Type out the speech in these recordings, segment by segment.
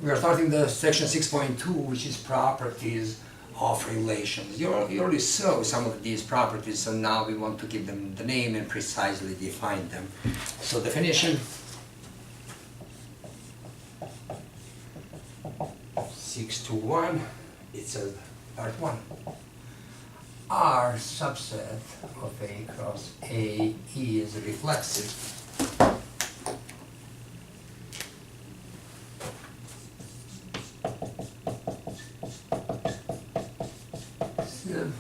We are starting the section 6.2, which is properties of relations. You already saw some of these properties, so now we want to give them the name and precisely define them. So definition, 6.2.1, it says part 1. R subset of A cross A is reflexive. So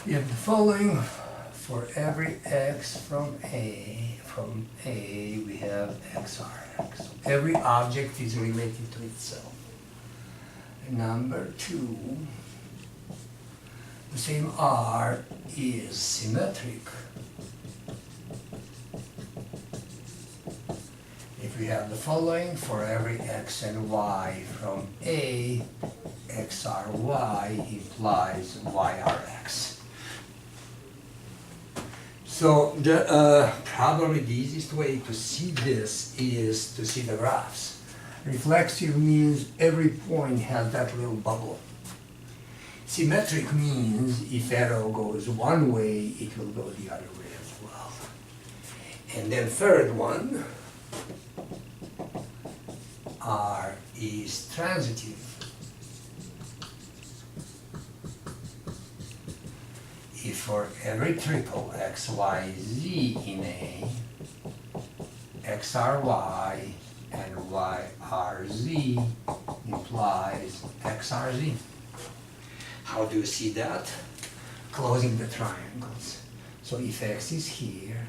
we have the following. For every x from A we have xr. So every object is related to itself. Number 2, the same R is symmetric if we have the following. For every x and y from A, xry implies yrx. So the probably the easiest way to see this is to see the graphs. Reflexive means every point has that little bubble. Symmetric means if arrow goes one way, it will go the other way as well. And then third one, R is transitive. If for every triple x, y, z in A, xry and yrz implies xrz. How do you see that? Closing the triangles. So if x is here,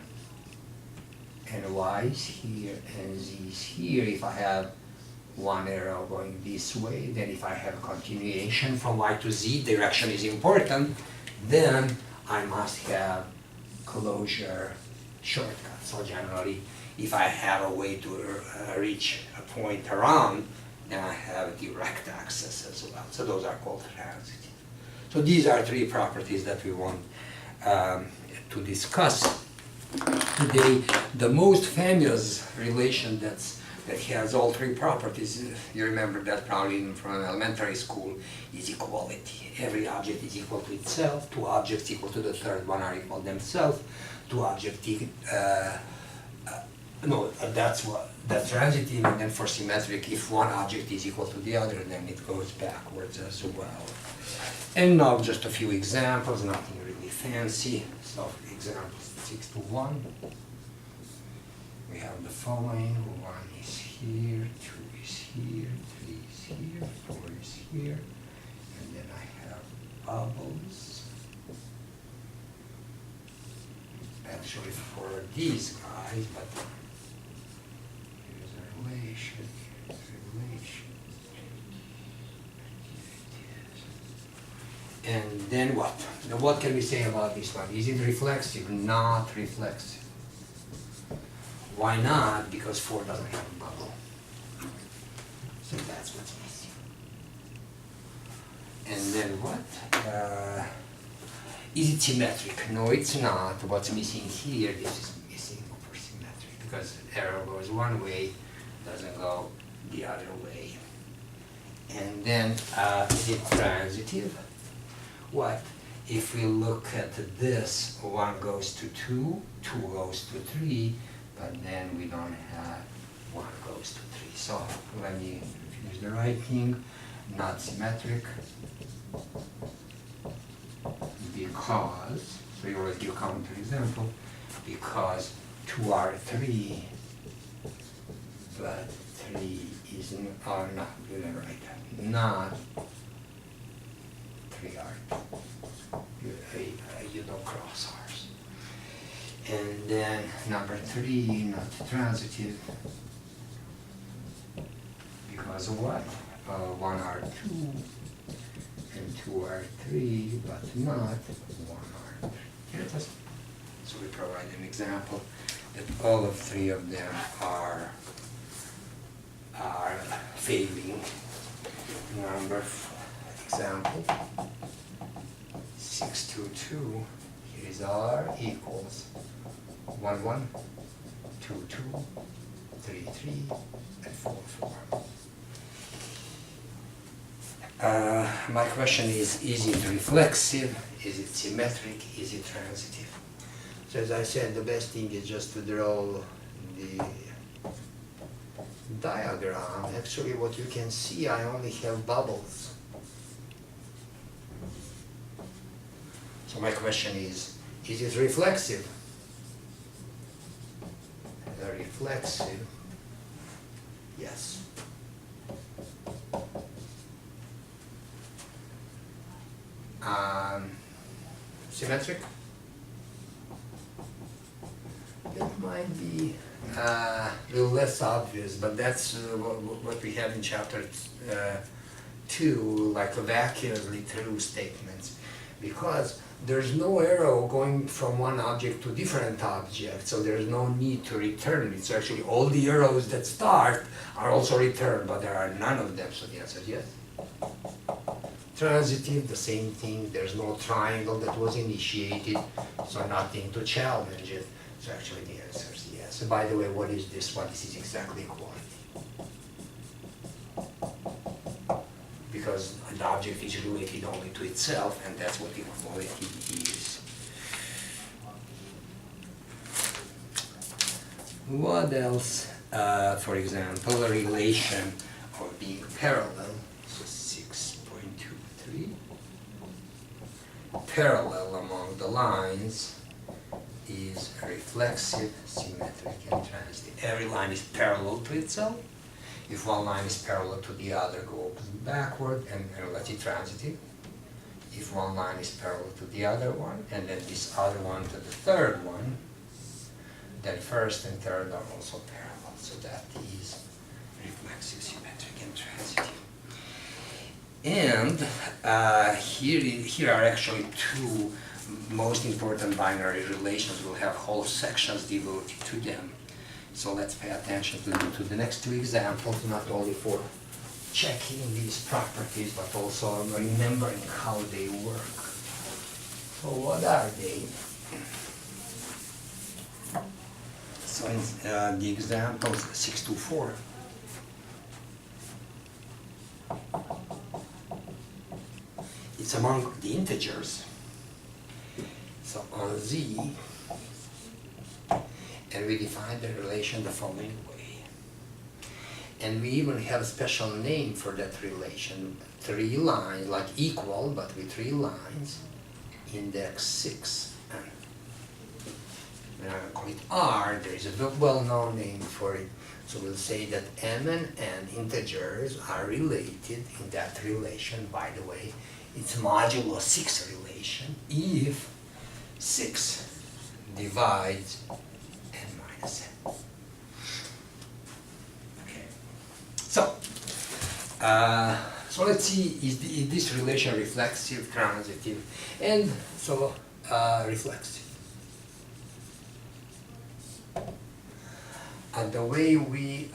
and y is here, and z is here, if I have one arrow going this way, then if I have a continuation from y to z, direction is important, then I must have closure shortcuts. So generally, if I have a way to reach a point around, then I have direct access as well. So those are called transitive. So these are three properties that we want to discuss today. The most famous relation that has all three properties, you remember that probably from elementary school, is equality. Every object is equal to itself. Two objects equal to the third one are equal themselves. Two objects, that's transitive. And then for symmetric, if one object is equal to the other, then it goes backwards as well. And now just a few examples, nothing really fancy. So for example 6.2.1, we have the following. 1 is here, 2 is here, 3 is here, 4 is here, and then I have bubbles. Actually for these guys, but here's a relation, here's a relation. And then what? Now what can we say about this one? Is it reflexive? Not reflexive. Why not? Because 4 doesn't have a bubble. So that's what's missing. And then what? Is it symmetric? No, it's not. What's missing here, this is missing for symmetric, because arrow goes one way, doesn't go the other way. And then is it transitive? What? If we look at this, 1 goes to 2, 2 goes to 3, but then we don't have 1 goes to 3. So let me finish the writing. Not symmetric, because, so you always give counter example, because 2 are 3, but 3 is not, you didn't write that, not 3 are 2. You don't cross ours. And then number 3, not transitive, because of what? 1 are 2, and 2 are 3, but not 1 are 3. So we provide an example that all of 3 of them are failing. Number 4, example 6.2.2. Here is R equals 1, 1, 2, 2, 3, 3, and 4, 4. My question is it reflexive? Is it symmetric? Is it transitive? So as I said, the best thing is just to draw the diagram. Actually, what you can see, I only have bubbles. So my question is it reflexive? Reflexive, yes. Symmetric? That might be a little less obvious, but that's what we have in chapter 2, like vacuously true statements, because there's no arrow going from one object to different objects, so there's no need to return it. So actually all the arrows that start are also returned, but there are none of them, so the answer is yes. Transitive, the same thing, there's no triangle that was initiated, so nothing to challenge it. So actually the answer is yes. And by the way, what is this one? This is exactly equality. Because an object is related only to itself, and that's what equality is. What else? For example, a relation of being parallel. So 6.23. Parallel among the lines is reflexive, symmetric, and transitive. Every line is parallel to itself. If one line is parallel to the other, go opposite backward and relative transitive. If one line is parallel to the other one, and then this other one to the third one, then first and third are also parallel. So that is reflexive, symmetric, and transitive. And here are actually two most important binary relations. We'll have whole sections devoted to them. So let's pay attention to the next two examples, not only for checking these properties, but also remembering how they work. So what are they? So in the examples 6 to 4. It's among the integers. So on Z, and we define the relation the following way. And we even have a special name for that relation. 3 lines, like equal, but with 3 lines, index 6. And I'm going to call it R. There is a well-known name for it. So we'll say that m and n integers are related in that relation. By the way, it's modulo 6 relation if 6 divides Okay. So let's see, is this relation reflexive, transitive, and so reflexive. And the way we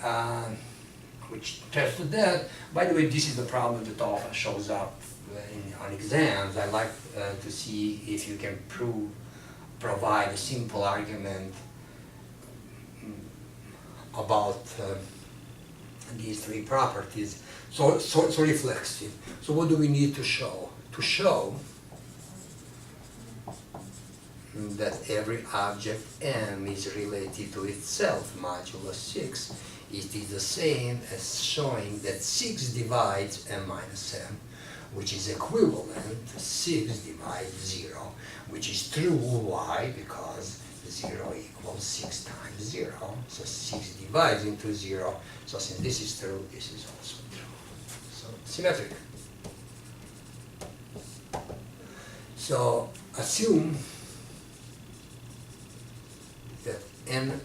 which tested that, by the way, this is the problem that often shows up on exams. I like to see if you can provide a simple argument about these 3 properties. So reflexive. So what do we need to show? To show that every object M is related to itself, modulo 6, it is the same as showing that 6 divides M minus M, which is equivalent to 6 divides 0, which is true. Why? Because 0 equals 6 times 0, so 6 divides into 0, so since this is true, this is also true. So symmetric. So assume that n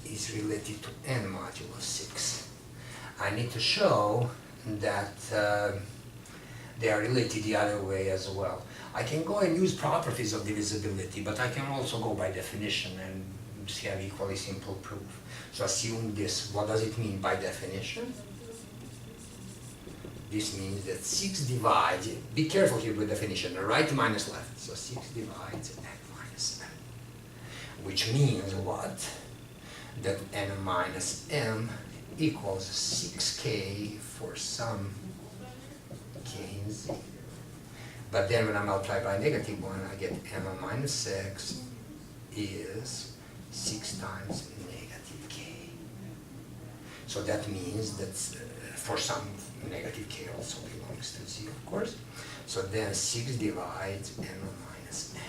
is related to n modulo 6. I need to show that they are related the other way as well. I can go and use properties of divisibility, but I can also go by definition and have equally simple proof. So assume this. What does it mean by definition? This means that 6 divides, be careful here with definition, right minus left. So 6 divides n minus n. Which means what? that n minus m equals 6k for some k in z. But then when I multiply by negative 1, I get m minus x is 6 times negative k. So that means that for some negative k also belongs to z, of course. So then 6 divides m minus n.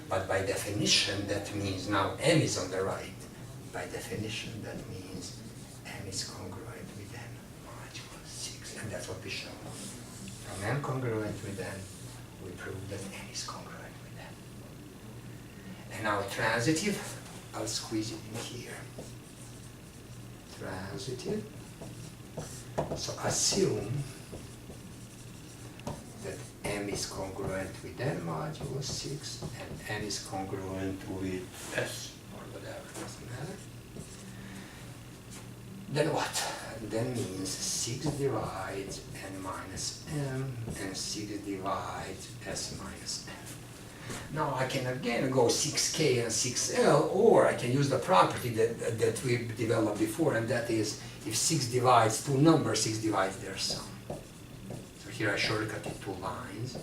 But by definition, that means now m is on the right. By definition, that means m is congruent with n modulo 6. And that's what we show. From m congruent with n, we prove that n is congruent with n. And now transitive, I'll squeeze it in here. Transitive. So assume that m is congruent with n modulo 6 and n is congruent with s or whatever, doesn't matter. Then what? Then means 6 divides n minus m and 6 divides s minus n. Now I can again go 6k and 6l, or I can use the property that we developed before, and that is if 6 divides two numbers, 6 divides their sum. So here I shortcutted 2 lines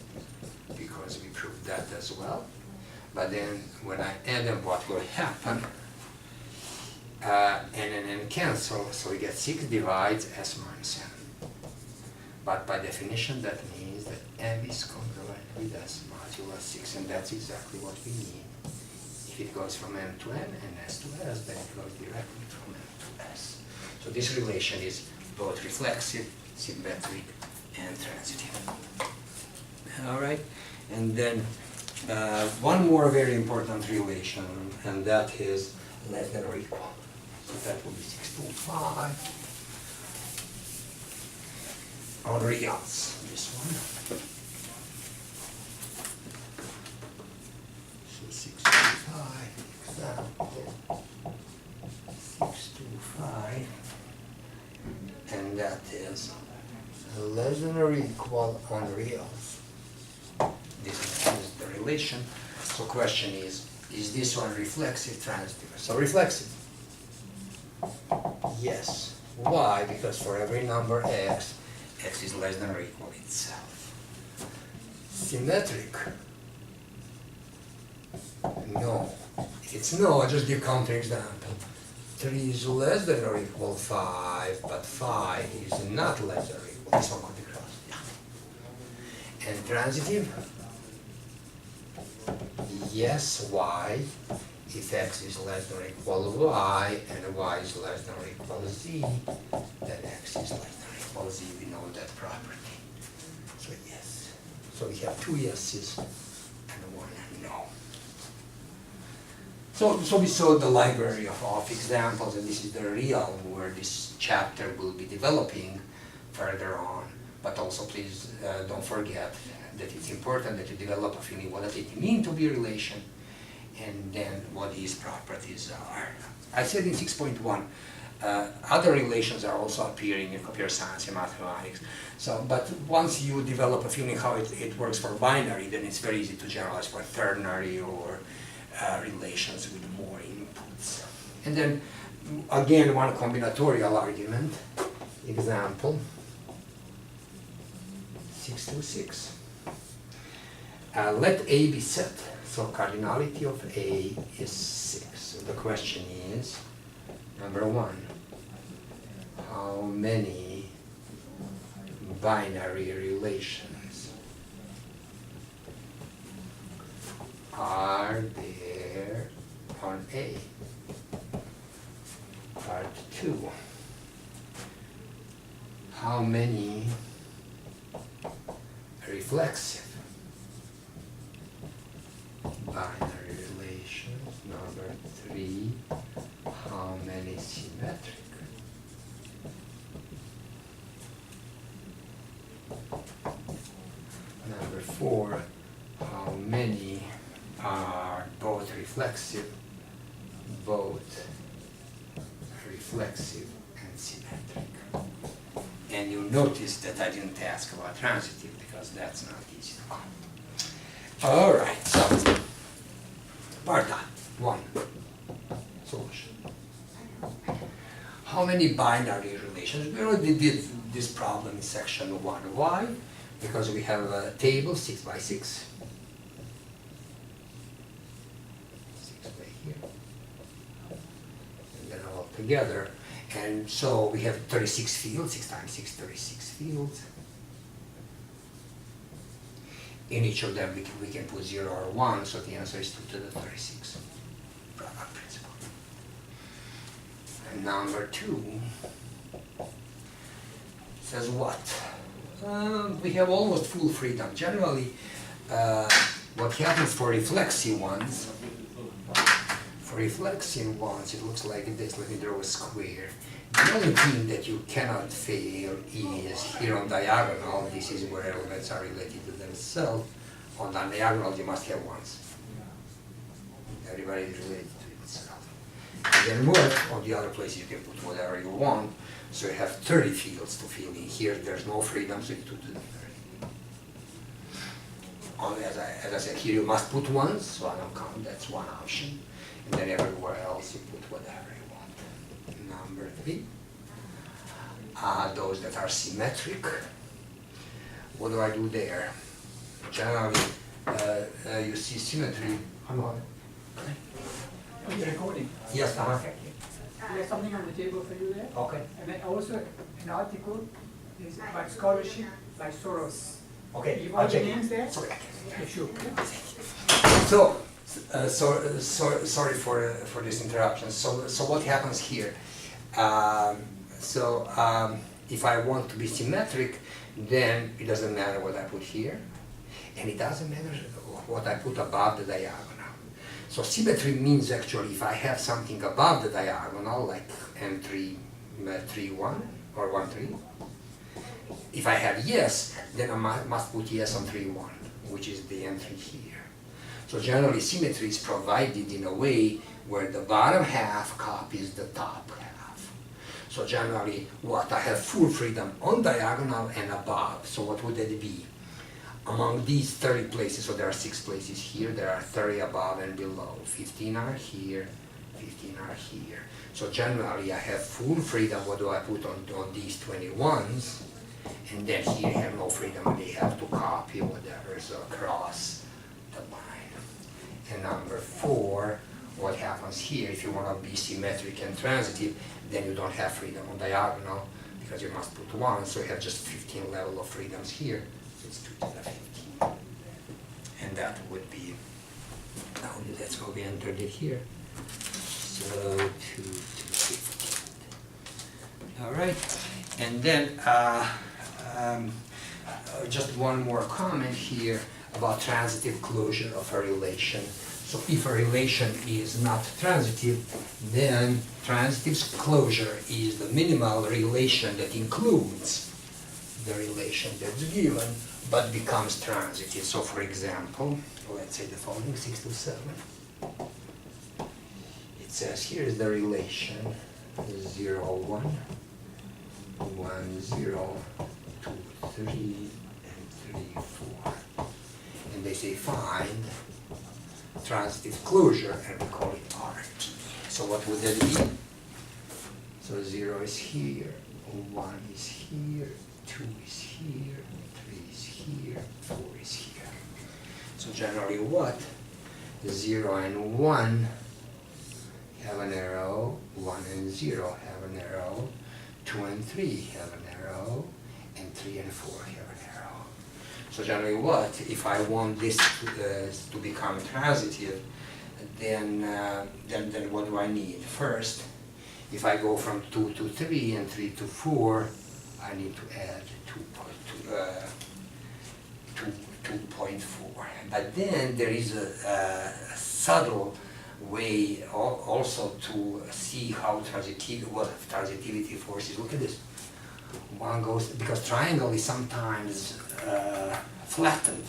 because we proved that as well. But then when I add them, what will happen? N and n cancel, so we get 6 divides s minus n. But by definition, that means that m is congruent with s modulo 6, and that's exactly what we need. If it goes from m to n and s to s, then it goes directly from m to s. So this relation is both reflexive, symmetric, and transitive. All right, and then one more very important relation, and that is less than or equal. So that will be 6 to 5 on reals, this one. So 6 to 5, example, 6 to 5, and that is less than or equal on reals. This is the relation. So question is this one reflexive, transitive? So reflexive. Yes. Why? Because for every number x, x is less than or equal itself. Symmetric. No. If it's no, I just give counterexample. 3 is less than or equal 5, but 5 is not less than or equal. This one could be crossed. Yeah. And transitive? Yes. Why? If x is less than or equal y, and y is less than or equal z, then x is less than or equal z. We know that property. So yes. So we have 2 yeses and 1 no. So we saw the library of examples, and this is the realm where this chapter will be developing further on. But also please don't forget that it's important that you develop a feeling what does it mean to be a relation, and then what these properties are. I said in 6.1, other relations are also appearing in computer science and mathematics. So, but once you develop a feeling how it works for binary, then it's very easy to generalize for ternary or relations with more inputs. And then, again, one combinatorial argument. Example, 6 to 6. Let A be set. So cardinality of A is 6. So the question is, number 1, how many binary relations are there on A? Part 2, how many reflexive binary relations? Number 3, how many symmetric? Number 4, how many are both reflexive and symmetric? And you notice that I didn't ask about transitive because that's not easy to come. All right, so part 1, solution. how many binary relations? We already did this problem in section 1. Why? Because we have a table 6 by 6. 6 by here. And then all together. And so we have 36 fields, 6 times 6, 36 fields. In each of them we can put 0 or 1, so the answer is 2 to the 36. Product principle. And number 2 says what? We have almost full freedom. Generally, what happens for reflexive ones, it looks like this. Let me draw a square. The only thing that you cannot fail is here on diagonal. This is where elements are related to themselves. On the diagonal, you must have ones. Everybody is related to itself. And then what? On the other place, you can put whatever you want. So you have 30 fields to fill in. Here, there's no freedom, so you do the 30. Only as I said, here you must put ones, so I don't count. That's one option. And then everywhere else, you put whatever you want. Number 3. Those that are symmetric. What do I do there? Generally, you see symmetry. I'm on it. Are you recording? Yes, There's something on the table for you there. Okay. And then also an article is by scholarship by Soros. Okay. You want the names there? Sorry. Yeah, sure. Sorry for this interruption. So what happens here? If I want to be symmetric, then it doesn't matter what I put here, and it doesn't matter what I put above the diagonal. So symmetry means actually if I have something above the diagonal, like n3, 3, 1, or 1, 3, if I have yes, then I must put yes on 3, 1, which is the n3 here. So generally symmetry is provided in a way where the bottom half copies the top half. So generally what? I have full freedom on diagonal and above. So what would that be? Among these 30 places, so there are 6 places here, there are 30 above and below. 15 are here, 15 are here. So generally I have full freedom. What do I put on these 21s? And then here I have no freedom. They have to copy whatever is across the line. And number 4, what happens here? If you want to be symmetric and transitive, then you don't have freedom on diagonal because you must put 1. So you have just 15 level of freedoms here. It's 2 to the 15. And that would be, that's how we entered it here. So 2 to 15. All right. And then just one more comment here about transitive closure of a relation. So if a relation is not transitive, then transitive closure is the minimal relation that includes the relation that's given, but becomes transitive. So for example, let's say the following 6 to 7. It says here is the relation 0, 1, 1, 0, 2, 3, and 3, 4. And they say find transitive closure, and we call it RT. So what would that be? So 0 is here, 1 is here, 2 is here, 3 is here, 4 is here. So generally what? 0 and 1 have an arrow, 1 and 0 have an arrow, 2 and 3 have an arrow, and 3 and 4 have an arrow. So generally what? If I want this to become transitive, then what do I need? First, if I go from 2 to 3 and 3 to 4, I need to add 2.4. But then there is a subtle way also to see how transitivity forces. Look at this. One goes, because triangle is sometimes flattened.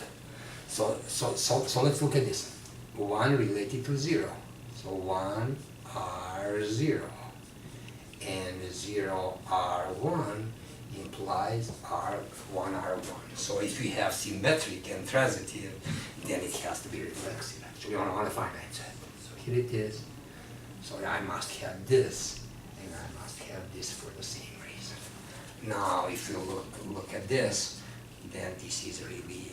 So let's look at this. 1 related to 0. So 1 R0 and 0 R1 implies R1 R1. So if we have symmetric and transitive, then it has to be reflexive. Actually, on a finite set. So here it is. So I must have this, and I must have this for the same reason. Now, if you look at this, then this is really,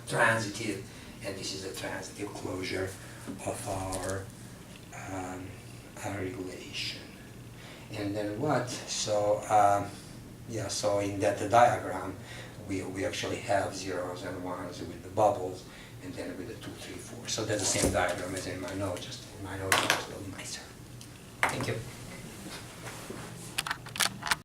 transitive, and this is a transitive closure of our relation. And then what? So, yeah, so in that diagram, we actually have zeros and ones with the bubbles, and then with the 2, 3, 4. So that's the same diagram as in my note, just in my note, it's a little nicer. Thank you.